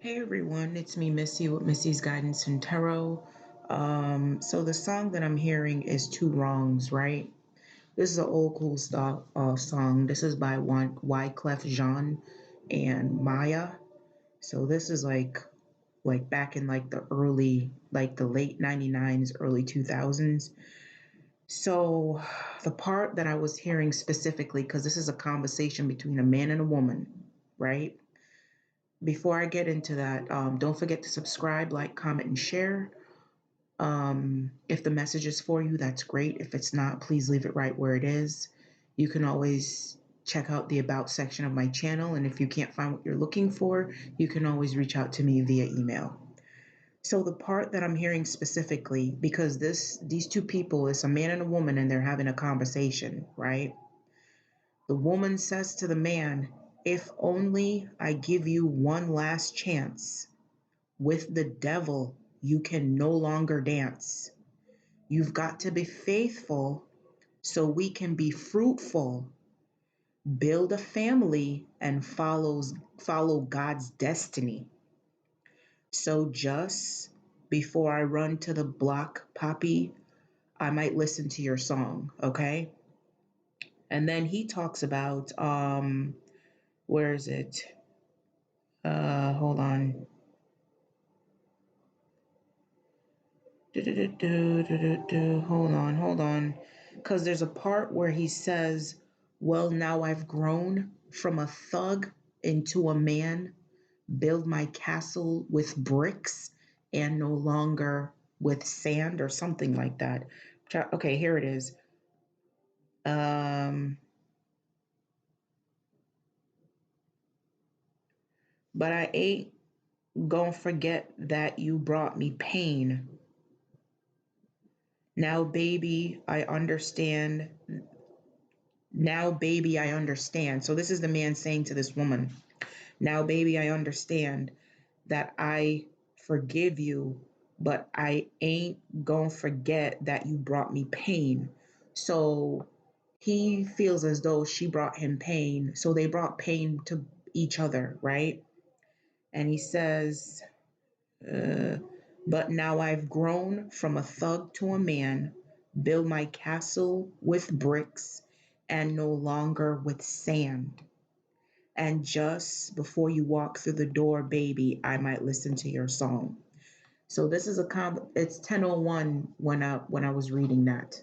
Hey everyone, it's me, Missy, with Missy's Guidance and Tarot. So the song that I'm hearing is Two Wrongs, right? This is an old cool song. This is by Wyclef Jean and Maya. So this is like back in like the late 99s, early 2000s. So the part that I was hearing specifically, because this is a conversation between a man and a woman, right? Before I get into that, don't forget to subscribe, like, comment, and share. If the message is for you, that's great. If it's not, please leave it right where it is. You can always check out the About section of my channel, and if you can't find what you're looking for, you can always reach out to me via email. So the part that I'm hearing specifically, because these two people, it's a man and a woman, and they're having a conversation, right? The woman says to the man, "If only I give you one last chance. With the devil, you can no longer dance. You've got to be faithful so we can be fruitful, build a family, and follow God's destiny. So just before I run to the block, Poppy, I might listen to your song, okay?" And then he talks about where is it? Hold on. Hold on. Because there's a part where he says, "Well, now I've grown from a thug into a man, build my castle with bricks and no longer with sand," or something like that. Okay, here it is. Um, but I ain't gonna forget that you brought me pain. Now, baby, I understand. Now, baby, I understand. So, this is the man saying to this woman, "Now, baby, I understand that I forgive you, but I ain't gonna forget that you brought me pain." So, he feels as though she brought him pain. So, they brought pain to each other, right? And he says, uh, "But now I've grown from a thug to a man, build my castle with bricks and no longer with sand. And just before you walk through the door, baby, I might listen to your song." So this is it's 10:01 when I was reading that.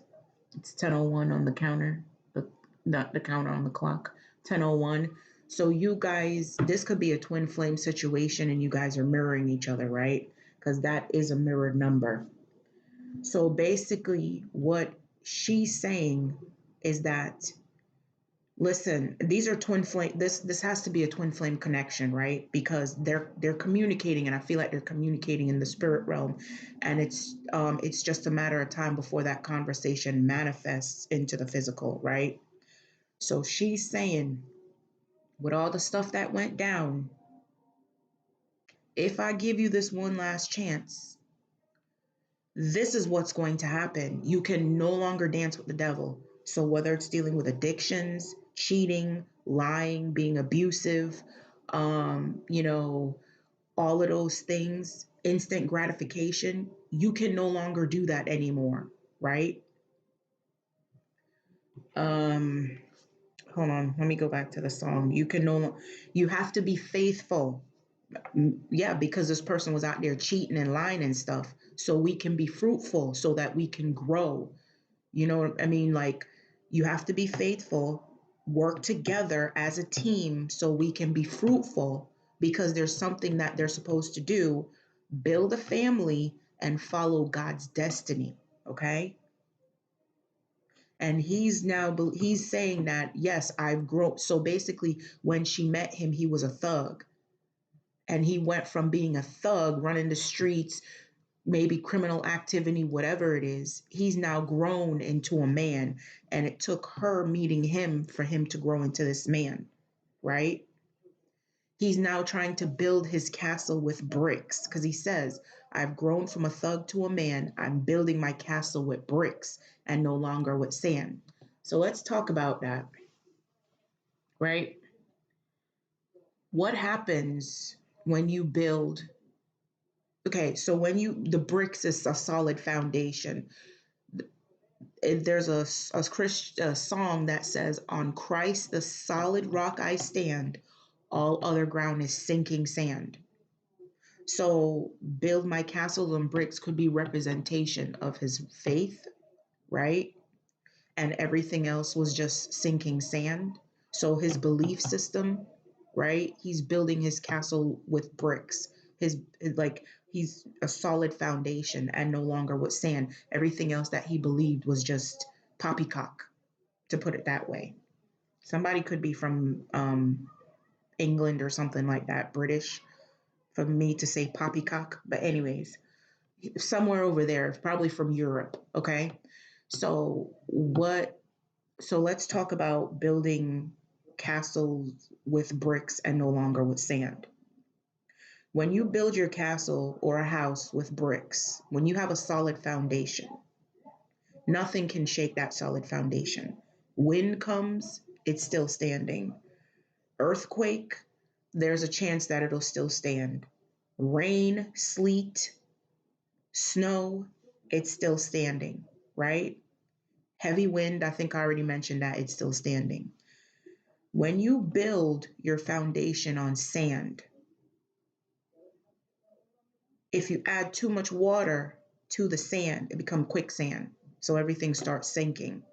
It's 10:01 on the counter, not the counter on the clock. 10:01. So you guys, this could be a twin flame situation, and you guys are mirroring each other, right? Because that is a mirrored number. So basically, what she's saying is that, listen, these are twin flame. This has to be a twin flame connection, right? Because they're communicating, and I feel like they're communicating in the spirit realm, and it's just a matter of time before that conversation manifests into the physical, right? So she's saying, with all the stuff that went down, if I give you this one last chance, this is what's going to happen. You can no longer dance with the devil. So whether it's dealing with addictions, cheating, lying, being abusive, you know, all of those things, instant gratification, you can no longer do that anymore, right? Um, Hold on, let me go back to the song. You have to be faithful. Yeah, because this person was out there cheating and lying and stuff. So we can be fruitful so that we can grow. You know what I mean? Like, you have to be faithful, work together as a team so we can be fruitful, because there's something that they're supposed to do: build a family and follow God's destiny. Okay. And he's saying that, yes, I've grown. So basically, when she met him, he was a thug, and he went from being a thug running the streets, maybe criminal activity, whatever it is. He's now grown into a man, and it took her meeting him for him to grow into this man, right? He's now trying to build his castle with bricks, because he says, "I've grown from a thug to a man. I'm building my castle with bricks and no longer with sand." So let's talk about that, right? What happens? when you build, okay, so when the bricks is a solid foundation. There's a song that says, "On Christ, the solid rock I stand, all other ground is sinking sand." So, build my castles on bricks could be representation of his faith, right? And everything else was just sinking sand. So his belief system, right? He's building his castle with bricks. Like he's a solid foundation and no longer with sand. Everything else that he believed was just poppycock, to put it that way. Somebody could be from England or something like that, British, for me to say poppycock. But anyways, somewhere over there, probably from Europe. Okay. So what So let's talk about building castles with bricks and no longer with sand. When you build your castle or a house with bricks, when you have a solid foundation, nothing can shake that solid foundation. Wind comes, it's still standing. Earthquake, there's a chance that it'll still stand. Rain, sleet, snow, it's still standing, right? Heavy wind, I think I already mentioned that it's still standing. When you build your foundation on sand, if you add too much water to the sand, it becomes quicksand. So everything starts sinking.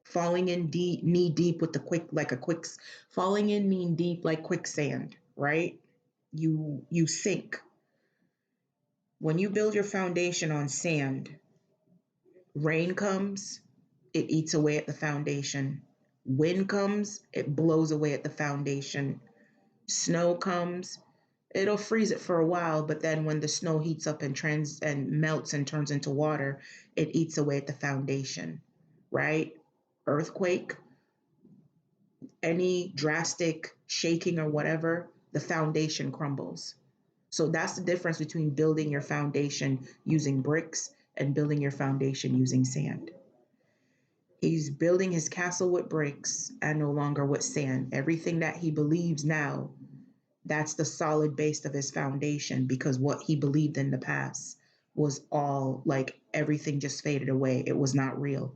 Falling in deep, knee deep with the falling in knee deep like quicksand, right? You sink. When you build your foundation on sand, rain comes, it eats away at the foundation. Wind comes, it blows away at the foundation. Snow comes, it'll freeze it for a while, but then when the snow heats up and melts and turns into water, it eats away at the foundation, right? Earthquake, any drastic shaking or whatever, the foundation crumbles. So that's the difference between building your foundation using bricks and building your foundation using sand. He's building his castle with bricks and no longer with sand. Everything that he believes now, that's the solid base of his foundation, because what he believed in the past was all like everything just faded away. It was not real,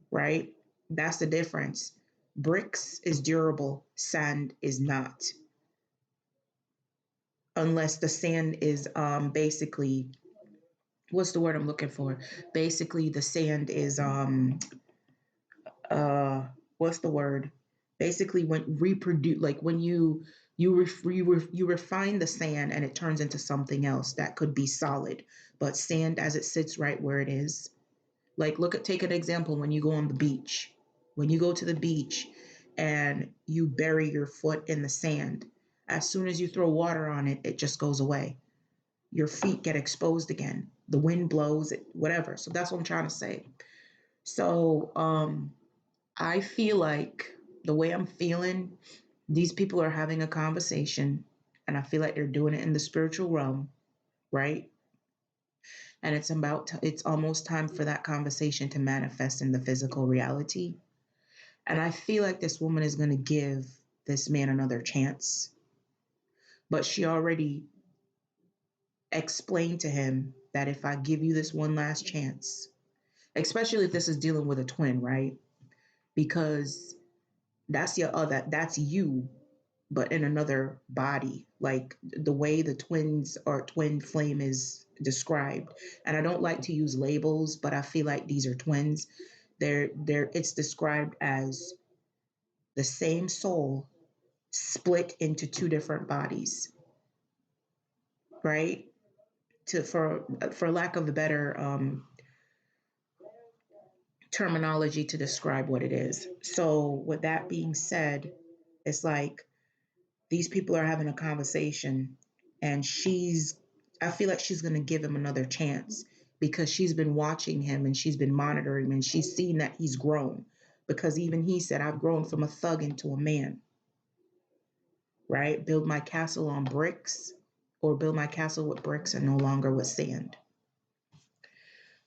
right? That's the difference. Bricks is durable, sand is not. Unless the sand is basically, what's the word I'm looking for? Basically the sand is uh what's the word? Basically when reproduce, like when you refine the sand and it turns into something else that could be solid, but sand as it sits right where it is. Like take an example when you go on the beach. When you go to the beach and you bury your foot in the sand, as soon as you throw water on it, it just goes away. Your feet get exposed again. The wind blows it, whatever. So that's what I'm trying to say. So I feel like the way I'm feeling, these people are having a conversation, and I feel like they're doing it in the spiritual realm, right? And it's almost time for that conversation to manifest in the physical reality. And I feel like this woman is going to give this man another chance, but she already explained to him that if I give you this one last chance, especially if this is dealing with a twin, right? Because that's you, but in another body, like the way the twins or twin flame is described. And I don't like to use labels, but I feel like these are twins. It's described as the same soul split into two different bodies, right? To for lack of a better terminology to describe what it is. So with that being said, it's like these people are having a conversation, and I feel like she's going to give him another chance, because she's been watching him and she's been monitoring him and she's seen that he's grown, because even he said, I've grown from a thug into a man, right? Build my castle on bricks, or build my castle with bricks and no longer with sand.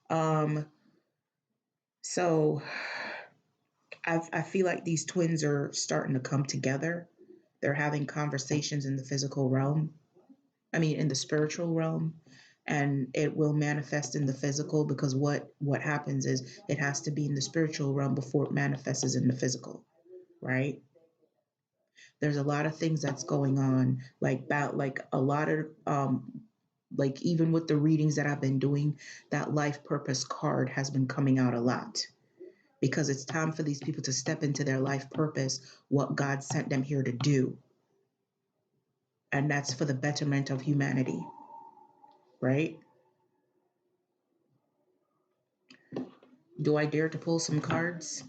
um so I feel like these twins are starting to come together. they're having conversations in the physical realm. I mean, in the spiritual realm, and it will manifest in the physical because what happens is it has to be in the spiritual realm before it manifests in the physical, right? There's a lot of things that's going on, like about like a lot of like even with the readings that I've been doing, that life purpose card has been coming out a lot because it's time for these people to step into their life purpose, what God sent them here to do. And that's for the betterment of humanity, right? Do I dare to pull some cards?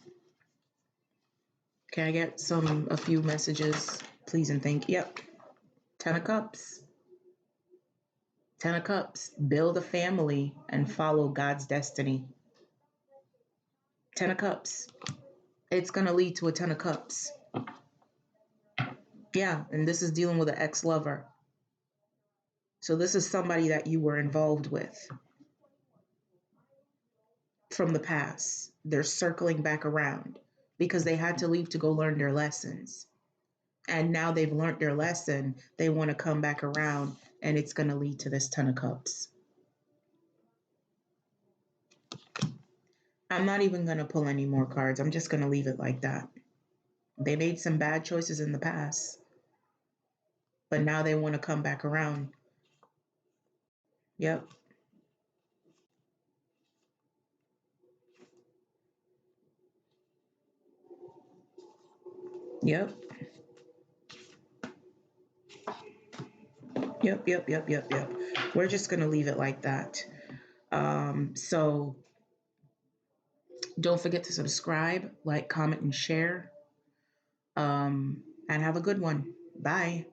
Can I get a few messages, please and thank you? Yep. 10 of Cups. 10 of Cups. Build a family and follow God's destiny. 10 of Cups. It's going to lead to a 10 of Cups. Yeah, and this is dealing with an ex-lover. So this is somebody that you were involved with from the past. They're circling back around because they had to leave to go learn their lessons. And now they've learned their lesson. They want to come back around, and it's going to lead to this 10 of Cups. I'm not even going to pull any more cards. I'm just going to leave it like that. They made some bad choices in the past, but now they want to come back around. Yep. Yep. Yep. We're just going to leave it like that. So don't forget to subscribe, like, comment, and share. And have a good one. Bye.